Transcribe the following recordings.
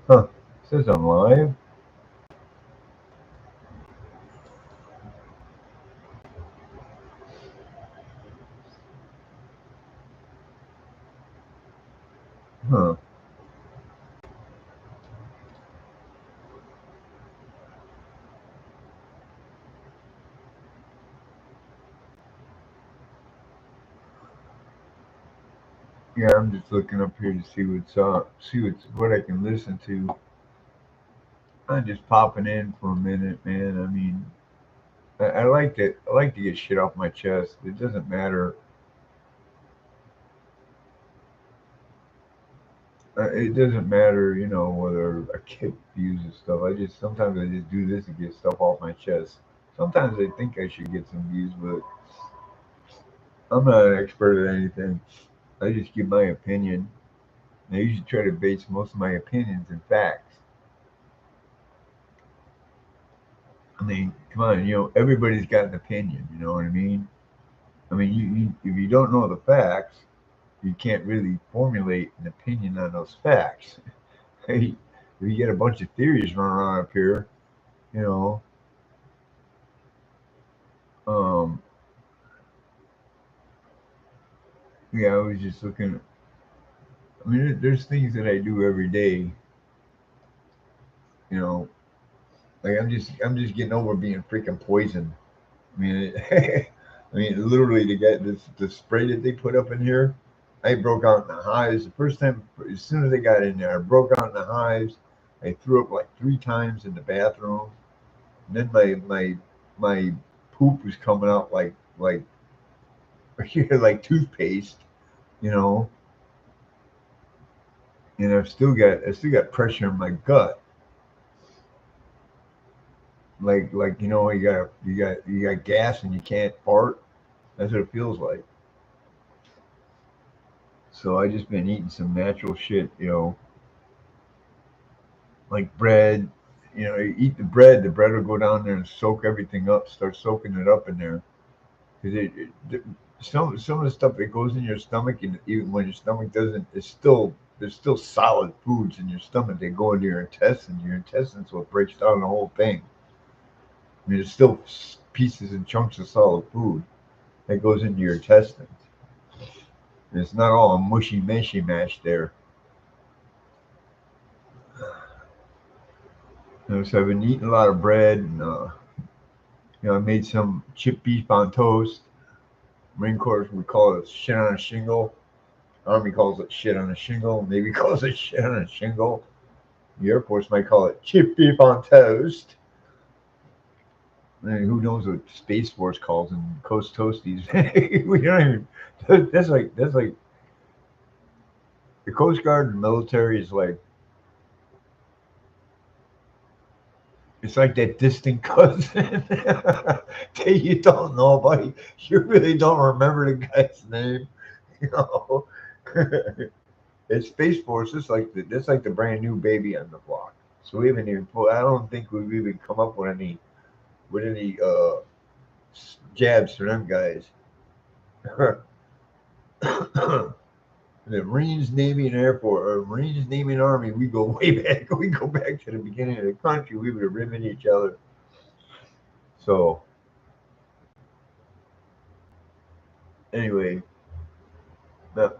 Huh. It says I'm live. Huh. Yeah, I'm just looking up here to see what's up, see what I can listen to. I'm just popping in for a minute, man. I mean, I like to get shit off my chest. It doesn't matter. It doesn't matter, whether a kid uses stuff. Sometimes I just do this to get stuff off my chest. Sometimes I think I should get some views, but I'm not an expert at anything. I just give my opinion. And I usually try to base most of my opinions in facts. I mean, come on, everybody's got an opinion. You know what I mean? I mean, if you don't know the facts, you can't really formulate an opinion on those facts. Hey, if you get a bunch of theories running around up here, you know, um, yeah, I was just looking. I mean, there's things that I do every day. You know, like I'm just getting over being freaking poisoned. I mean, I mean, literally to get the spray that they put up in here, I broke out in the hives. The first time, as soon as I got in there, I broke out in the hives. I threw up like 3 times in the bathroom. And then my poop was coming out like like toothpaste, you know. And I still got pressure in my gut, like you got gas and you can't fart. That's what it feels like. So I just been eating some natural shit, like bread. You eat the bread will go down there and soak everything up, start soaking it up in there. Because some of the stuff that goes in your stomach, and even when your stomach doesn't, there's still solid foods in your stomach that go into your intestines. Your intestines what breaks down the whole thing. I mean, there's still pieces and chunks of solid food that goes into your intestines. And it's not all a mushy meshy mash there. So I've been eating a lot of bread, and I made some chipped beef on toast. Marine Corps, we call it shit on a shingle. Army calls it shit on a shingle. Navy calls it shit on a shingle. The Air Force might call it chip beef on toast. And who knows what Space Force calls them? Coast Toasties. We don't even. That's like the Coast Guard and military is like it's like that distant cousin that you don't know about. You really don't remember the guy's name. You know, it's Space Force. It's like the brand new baby on the block. So we haven't even. I don't think we've even come up with any jabs for them guys. The Marines, Navy, and Air Force, or Marines, Navy, and Army, we go way back. We go back to the beginning of the country. We were ribbing each other. So anyway, the,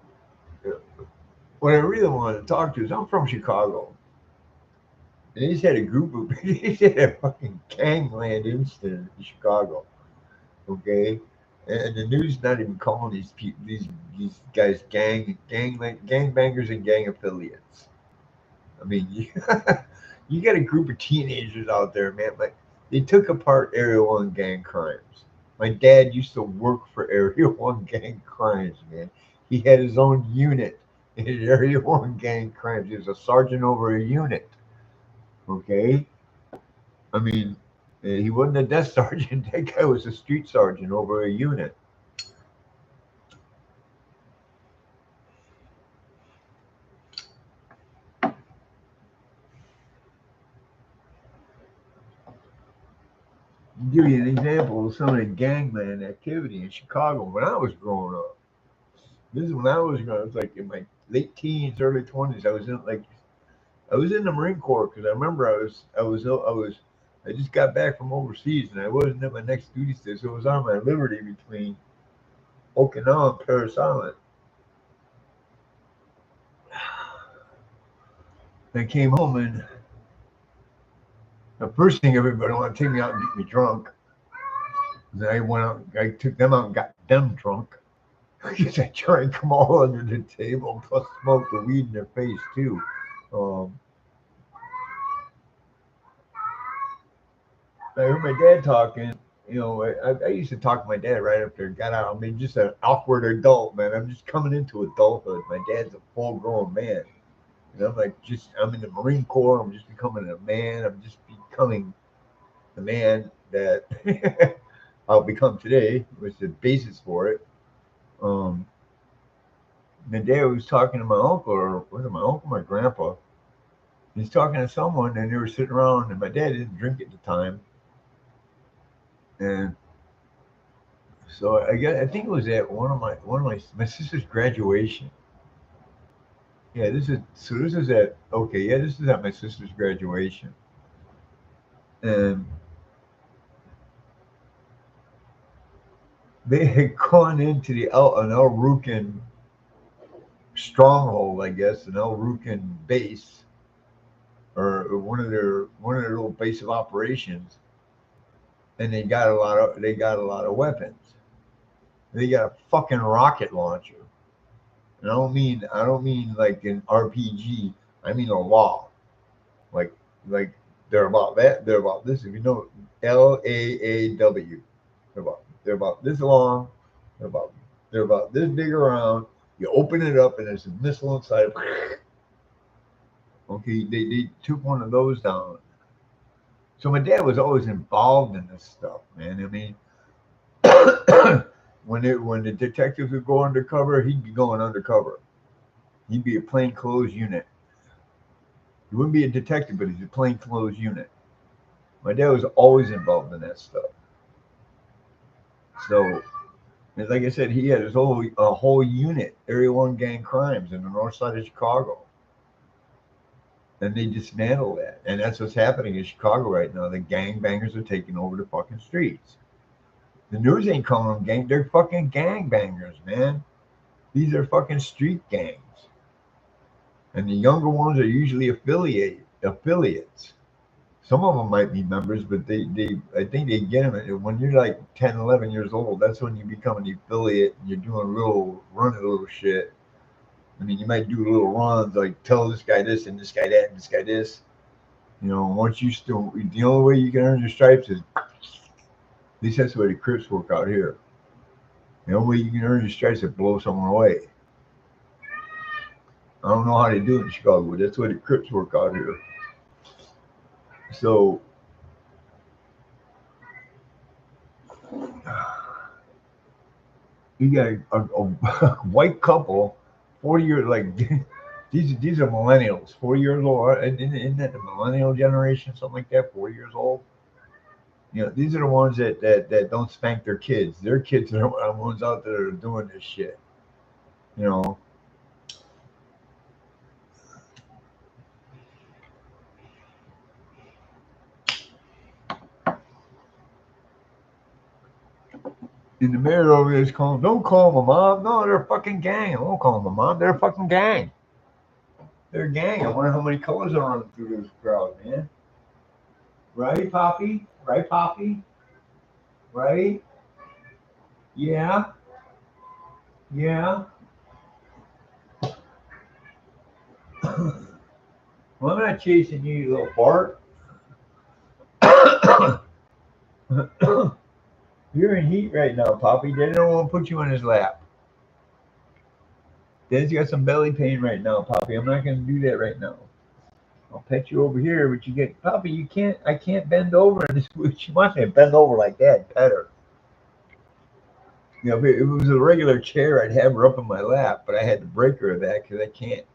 what I really wanted to talk to is I'm from Chicago. And they just had a group of they just had a fucking gangland incident in Chicago. Okay, and the news not even calling these people these guys gangbangers and gang affiliates. I mean, you got a group of teenagers out there, man. Like they took apart Area One gang crimes. My dad used to work for Area One gang crimes, man. He had his own unit in Area One gang crimes. He was a sergeant over a unit. Okay, I mean, he wasn't a desk sergeant. That guy was a street sergeant over a unit. I'll give you an example of some of the gangland activity in Chicago when I was growing up. This is when I was growing up. It was like in my late teens, early 20s. I was in the Marine Corps because I remember I just got back from overseas and I wasn't at my next duty station, so it was on my Liberty between Okinawa and Paris Island. I came home and the first thing everybody wanted to take me out and get me drunk. Then I went out, I took them out and got them drunk. Because I drank them all under the table, plus smoked the weed in their face too. Um, I heard my dad talking. I used to talk to my dad right after I got out. I mean, just an awkward adult, man. I'm just coming into adulthood. My dad's a full-grown man. And I'm like, I'm in the Marine Corps. I'm just becoming a man. I'm just becoming the man that I'll become today, was the basis for it. Um, my dad was talking to my uncle, or was it my uncle, my grandpa? He's talking to someone, and they were sitting around, and my dad didn't drink at the time, and so I think it was at my sister's graduation. Yeah, this is at okay, yeah, this is at my sister's graduation, and they had gone into an El Rukin stronghold, I guess, an El Rukin base, or one of their little base of operations, and they got a lot of weapons. They got a fucking rocket launcher. And I don't mean like an RPG. I mean a law. Like like they're about that. They're about this. If you know LAAW, they're about this long. They're about they're about this big around. You open it up and there's a missile inside. Okay, they took one of those down. So my dad was always involved in this stuff, man. I mean, when the detectives would go undercover, he'd be going undercover. He'd be a plainclothes unit. He wouldn't be a detective, but he's a plainclothes unit. My dad was always involved in that stuff. So, and like I said, he had his whole unit, Area One Gang Crimes, in the north side of Chicago, and they dismantled that. And that's what's happening in Chicago right now. The gangbangers are taking over the fucking streets. The news ain't calling them gang. They're fucking gangbangers, man. These are fucking street gangs, and the younger ones are usually affiliates. Some of them might be members, but I think they get them when you're like 10, 11 years old. That's when you become an affiliate and you're doing running a little shit. I mean, you might do little runs like tell this guy this and this guy that and this guy this. Once you still, the only way you can earn your stripes is at least that's the way the Crips work out here. The only way you can earn your stripes is blow someone away. I don't know how they do it in Chicago, but that's the way the Crips work out here. So you got a white couple, 40 years, like these are millennials, 40 years old. Isn't that the millennial generation, something like that? 40 years old. These are the ones that don't spank their kids. Their kids are the ones out there that are doing this shit. You know, and the mayor over there is calling. Don't call them a mom. No, they're a fucking gang. I won't call them a mom. They're a fucking gang. They're a gang. I wonder how many colors are running through this crowd, man. Right, Poppy? Right, Poppy? Right? Yeah, yeah. Well, I'm not chasing you, you little fart. You're in heat right now, Poppy. Daddy don't want to put you on his lap. Daddy's got some belly pain right now, Poppy. I'm not going to do that right now. I'll pet you over here, but you get Poppy. You can't. I can't bend over. And she wants me to bend over like that. Pet her. If it was a regular chair, I'd have her up in my lap, but I had to break her of that because I can't.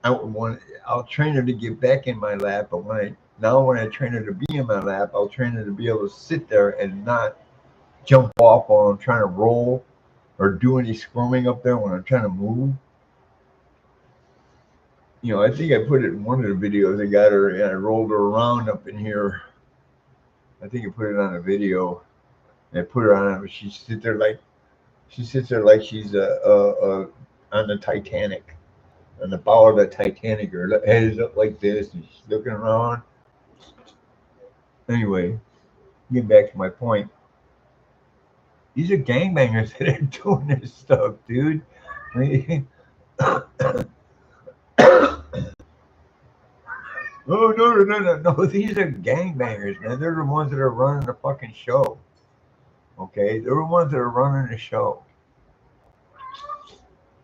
I'll train her to get back in my lap, but when I train her to be in my lap, I'll train her to be able to sit there and not jump off while I'm trying to roll or do any squirming up there when I'm trying to move. You know, I think I put it in one of the videos. I got her and I rolled her around up in here. I think I put it on a video. And I put her on it. She sits there like she's on the Titanic, on the bow of the Titanic. Her head is up like this, and she's looking around. Anyway, getting back to my point, these are gangbangers that are doing this stuff, dude. I mean, oh no! These are gangbangers, man. They're the ones that are running the fucking show. Okay, they're the ones that are running the show.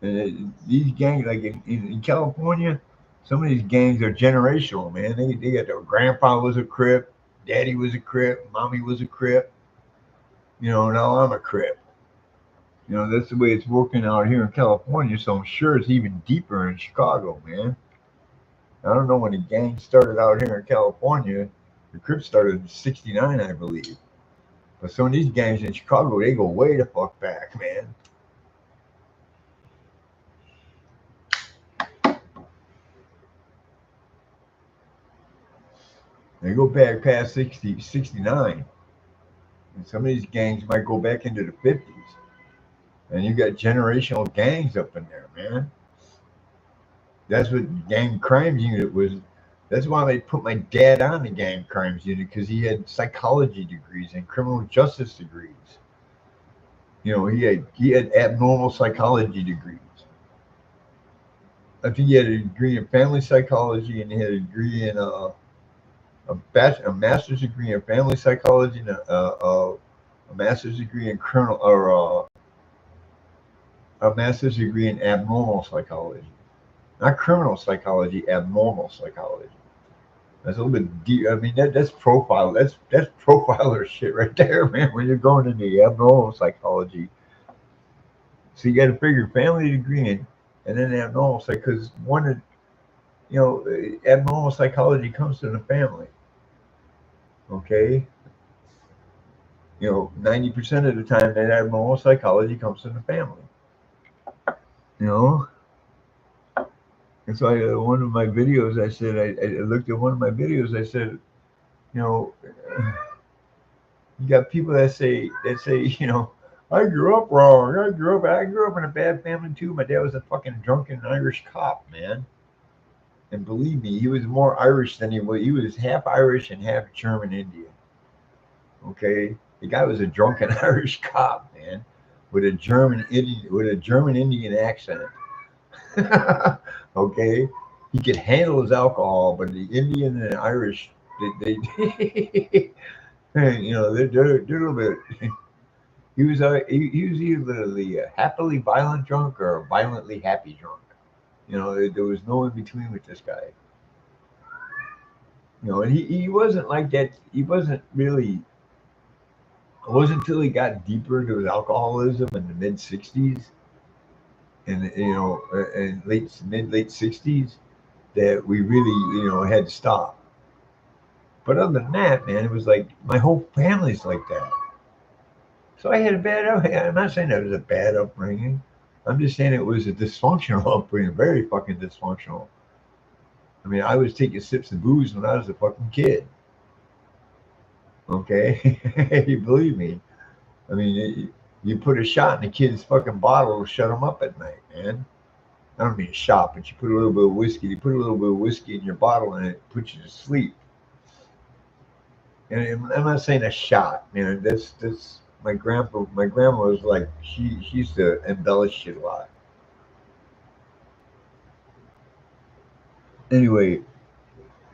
And these gangs, like in California, some of these gangs are generational, man. They got their grandpa was a Crip, daddy was a Crip, mommy was a Crip. You know, now I'm a Crip. You know, that's the way it's working out here in California. So I'm sure it's even deeper in Chicago, man. I don't know when the gang started out here in California. The Crips started in '69, I believe. But some of these gangs in Chicago, they go way the fuck back, man. They go back past 69. And some of these gangs might go back into the 50s. And you got generational gangs up in there, man. That's what gang crimes unit was. That's why they put my dad on the gang crimes unit because he had psychology degrees and criminal justice degrees. You know, he had abnormal psychology degrees. I think he had a degree in family psychology and he had a degree in a master's degree in family psychology and a master's degree in criminal or a master's degree in abnormal psychology, not criminal psychology, abnormal psychology. That's a little bit deep. I mean, that's profile. That's profiler shit right there, man. When you're going into the abnormal psychology, so you got to figure family degree and then abnormal psych because you know abnormal psychology comes from the family. Okay, you know, 90% of the time that abnormal psychology comes from the family. You know, and so one of my videos, I said I looked at one of my videos. I said, you know, you got people that say, you know, I grew up wrong. I grew up in a bad family too. My dad was a fucking drunken Irish cop, man. And believe me, he was more Irish than he was. He was half Irish and half German Indian. Okay, the guy was a drunken Irish cop, man, with a German Indian accent. Okay, he could handle his alcohol, but the Indian and Irish, they you know, they're a little bit. He was either the happily violent drunk or a violently happy drunk. You know, there was no in between with this guy. You know, and he wasn't like that. He wasn't really. It wasn't until he got deeper into his alcoholism in the mid '60s and you know, and late '60s that we really had to stop. But other than that, man, it was like my whole family's like that. So I had a bad. I'm not saying that was a bad upbringing. I'm just saying it was a dysfunctional upbringing, very fucking dysfunctional. I mean, I was taking sips of booze when I was a fucking kid. Okay, you believe me? I mean, you put a shot in a kid's fucking bottle to shut him up at night, man. I don't mean a shot, but you put a little bit of whiskey. You put a little bit of whiskey in your bottle, and it puts you to sleep. And I'm not saying a shot, man. That's my grandpa. My grandma was like she used to embellish shit a lot. Anyway,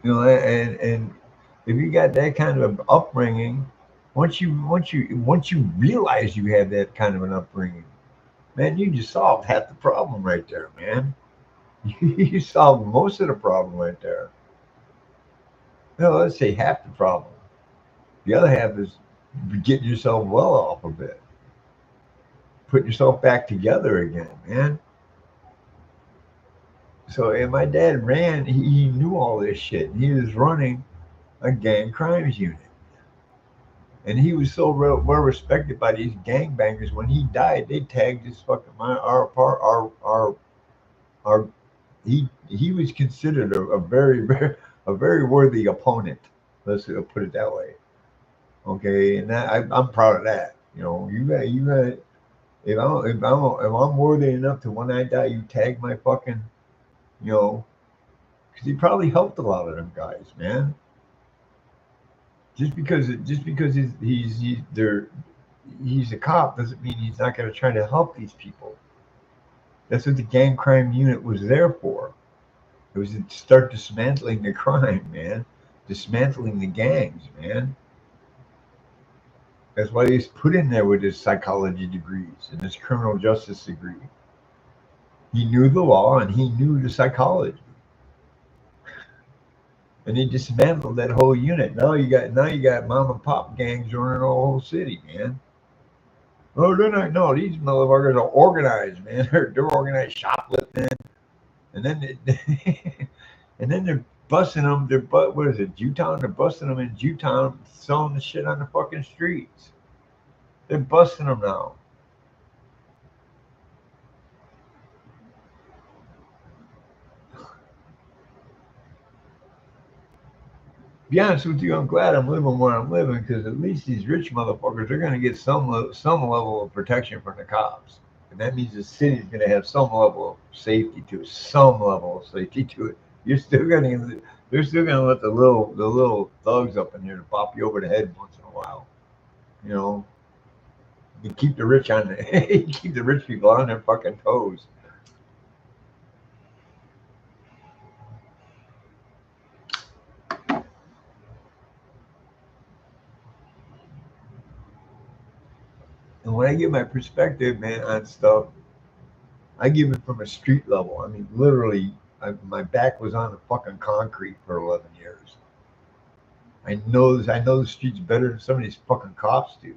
and if you got that kind of upbringing, once you realize you have that kind of an upbringing, man, you just solved half the problem right there, man. You solved most of the problem right there. No, let's say half the problem. The other half is getting yourself well off a bit, putting yourself back together again, man. So, and my dad ran. He knew all this shit. And he was running a gang crimes unit. And he was so well respected by these gangbangers. When he died, they tagged his fucking our he was considered a very worthy opponent. Let's put it that way. Okay, and I'm proud of that. You got if I'm worthy enough to when I die, you tag my fucking you know because he probably helped a lot of them guys, man. Just because he's a cop doesn't mean he's not going to try to help these people. That's what the gang crime unit was there for. It was to start dismantling the crime, man. Dismantling the gangs, man. That's why he's put in there with his psychology degrees and his criminal justice degree. He knew the law and he knew the psychology. And he dismantled that whole unit. Now you got mom and pop gangs running the whole city, man. Oh, they're not. No, these motherfuckers are organized, man. They're organized shoplifting, and then and then they're busting them. What is it, Jewtown? They're busting them in Jewtown, selling the shit on the fucking streets. They're busting them now. Be honest with you, I'm glad I'm living where I'm living because at least these rich motherfuckers are going to get some level of protection from the cops, and that means the city's going to have some level of safety to it. Some level of safety to it. You're still going to they're still going to let the little thugs up in here to pop you over the head once in a while. You know, you keep the rich on the keep the rich people on their fucking toes. And when I give my perspective, man, on stuff, I give it from a street level. I mean, literally, my back was on the fucking concrete for 11 years. I know the streets better than some of these fucking cops do.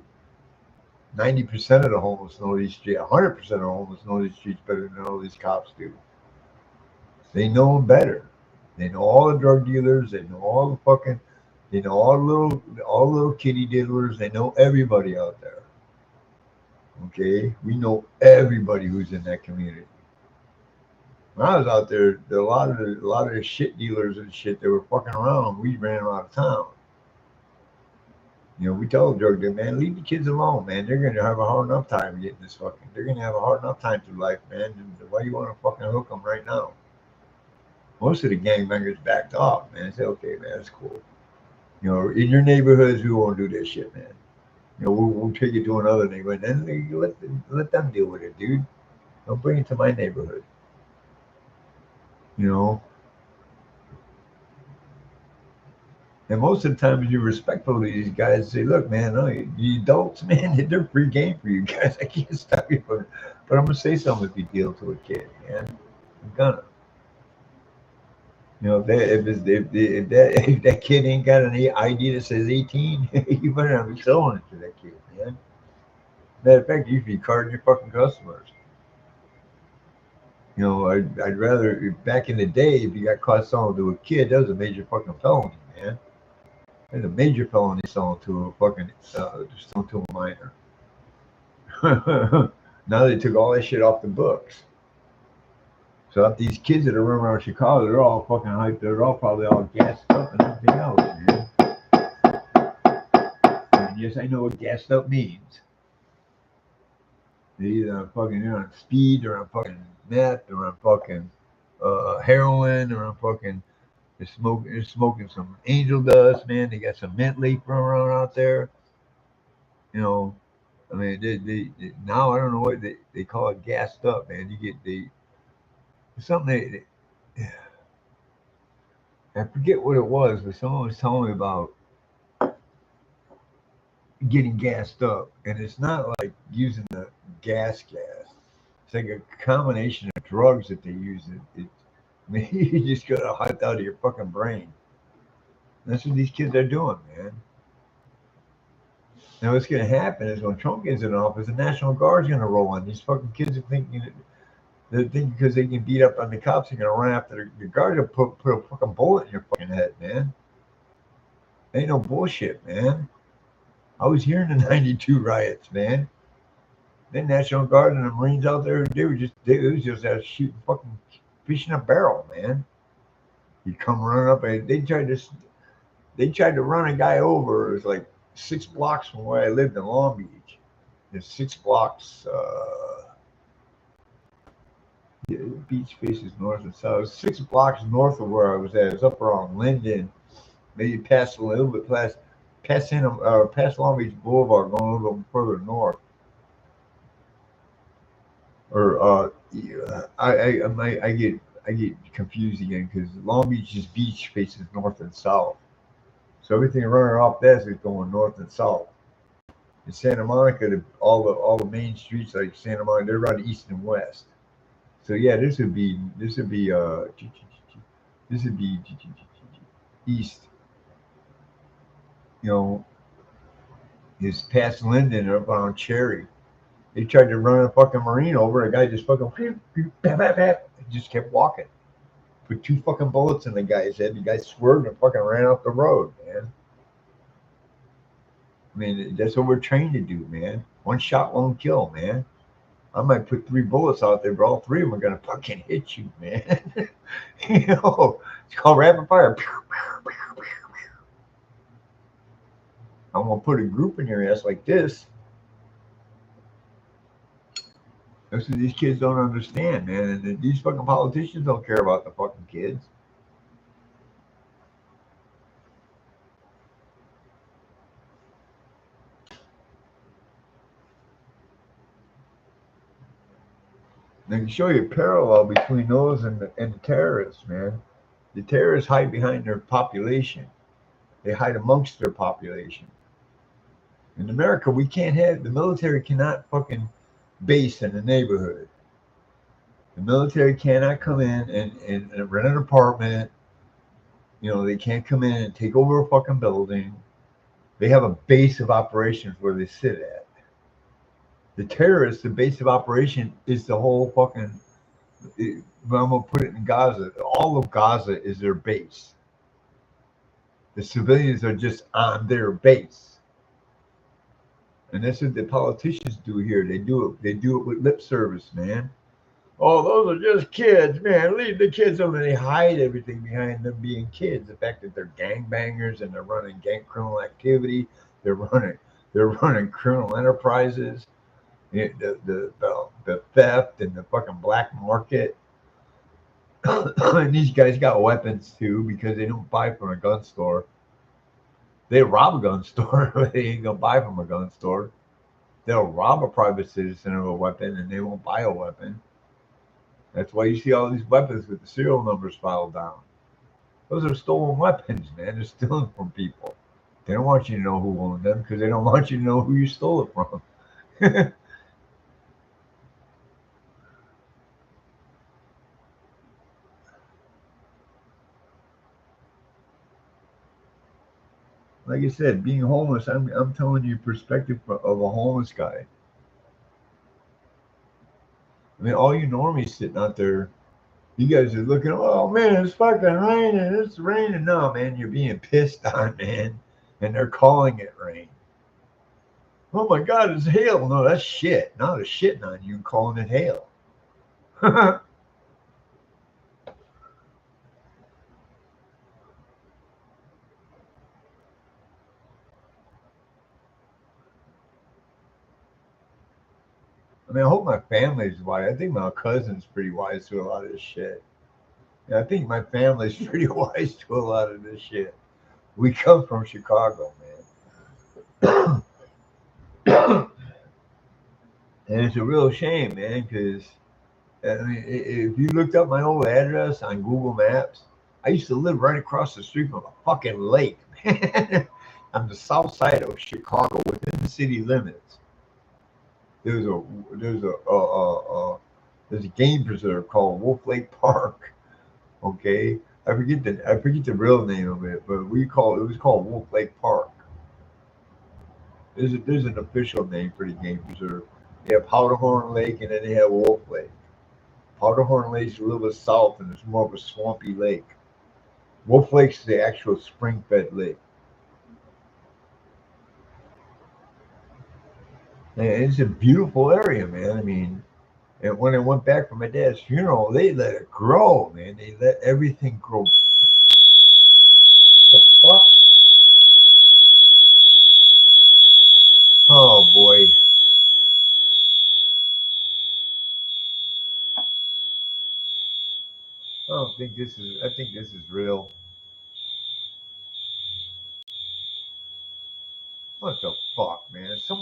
90% of the homeless know these streets. 100% of the homeless know these streets better than all these cops do. They know them better. They know all the drug dealers. They know all the fucking. They know all the little kitty diddlers. They know everybody out there. Okay, we know everybody who's in that community. When I was out there, a lot of the shit dealers and shit that were fucking around, we ran them out of town. We told the drug dealer, man, leave the kids alone, man. They're gonna have a hard enough time getting this fucking. They're gonna have a hard enough time through life, man. Why you want to fucking hook them right now? Most of the gangbangers backed off, man. They said, okay, man, that's cool. In your neighborhoods, we won't do this shit, man. We'll take it to another neighborhood, and then you let them deal with it, dude. Don't bring it to my neighborhood. You know, And most of the time, you're respectful to these guys. Say, look, man, no, you adults, man, they're free game for you guys. I can't stop you from, but I'm gonna say something if you deal to a kid, man. I'm gonna. If that kid ain't got an ID that says 18, you better not be selling it to that kid, man. Matter of fact, you should be carding your fucking customers. I'd rather back in the day, if you got caught selling to a kid, that was a major fucking felony, man. It's a major felony selling to a fucking selling to a minor. Now they took all that shit off the books. So if these kids that are running around Chicago, they're all fucking hyped. They're all probably all gassed up and everything else, man. And yes, I know what gassed up means. They're either on speed, they're on fucking meth, they're on fucking heroin, they're on fucking they're smoking some angel dust, man. They got some mint leaf running around out there. You know, I mean, now I don't know what they call it, gassed up, man. You get something I forget what it was, but someone was telling me about getting gassed up, and it's not like using the gas. It's like a combination of drugs that they use. I mean, you just got to hyped out of your fucking brain. That's what these kids are doing, man. Now, what's going to happen is when Trump gets in office, the National Guard's going to roll in. These fucking kids are thinking they think because they can beat up on the cops, they're going to run after the guard and put a fucking bullet in your fucking head, man. Ain't no bullshit, man. I was here in the '92 riots, man. The National Guard and the Marines out there, they was just out shooting fucking. fish in a barrel, man. You come running up, and they tried to run a guy over. It was like 6 blocks from where I lived in Long Beach. There's 6 blocks. The beach faces north and south. 6 blocks north of where I was at. It's up around Linden, maybe past a little bit past Long Beach Boulevard, going a little further north. Or yeah, I get confused again because Long Beach's beach faces north and south. So everything running off that is going north and south. In Santa Monica, all the main streets like Santa Monica, they're run east and west. So yeah, this would be east. You know, is past Linden up on Cherry. They tried to run a fucking Marine over. A guy just fucking just kept walking. Put two fucking bullets in the guy's head. The guy swerved and fucking ran off the road, man. I mean, that's what we're trained to do, man. One shot won't kill, man. I might put three bullets out there, but all three of them are gonna fucking hit you, man. It's called rapid fire. I'm gonna put a group in your ass like this. That's what these kids don't understand, man. And these fucking politicians don't care about the fucking kids. They can show you a parallel between those and the terrorists, man. The terrorists hide behind their population. They hide amongst their population. In America, we can't have the military cannot fucking base in the neighborhood. The military cannot come in and rent an apartment. They can't come in and take over a fucking building. They have a base of operations where they sit at. The terrorists, the base of operation is the whole fucking. I'm gonna put it in Gaza. All of Gaza is their base. The civilians are just on their base, and that's what the politicians do here. They do it. They do it with lip service, man. Oh, those are just kids, man. Leave the kids alone. They hide everything behind them being kids. The fact that they're gangbangers and they're running gang criminal activity, they're running, they're running criminal enterprises, the theft and the fucking black market. And these guys got weapons too because they don't buy from a gun store. They rob a gun store, but they ain't gonna buy from a gun store. They'll rob a private citizen of a weapon and they won't buy a weapon. That's why you see all these weapons with the serial numbers filed down. Those are stolen weapons, man. They're stealing from people. They don't want you to know who owned them because they don't want you to know who you stole it from. Like I said, being homeless, I'm telling you perspective of a homeless guy. I mean, all you normies sitting out there, you guys are looking, oh man, it's fucking raining, it's raining. No, man, you're being pissed on, man. And they're calling it rain. Oh my God, it's hail. No, that's shit. No, they're shitting on you and calling it hail. I mean, I hope my family's wise. I think my cousin's pretty wise to a lot of this shit. Yeah, I think my family's pretty wise to a lot of this shit. We come from Chicago, man. And it's a real shame, man, because I mean, if you looked up my old address on Google Maps, I used to live right across the street from a fucking lake, man. On the south side of Chicago, within the city limits. There's a there's a game preserve called Wolf Lake Park. Okay, I forget the real name of it, but it was called Wolf Lake Park. There's an official name for the game preserve. They have Powderhorn Lake and then they have Wolf Lake. Powderhorn Lake's a little bit south and it's more of a swampy lake. Wolf Lake's the actual spring-fed lake. And it's a beautiful area, man. I mean, And when I went back for my dad's funeral, they let it grow, man. They let everything grow. The fuck? Oh boy. I don't think this is. I think this is real. What the fuck, man? Someone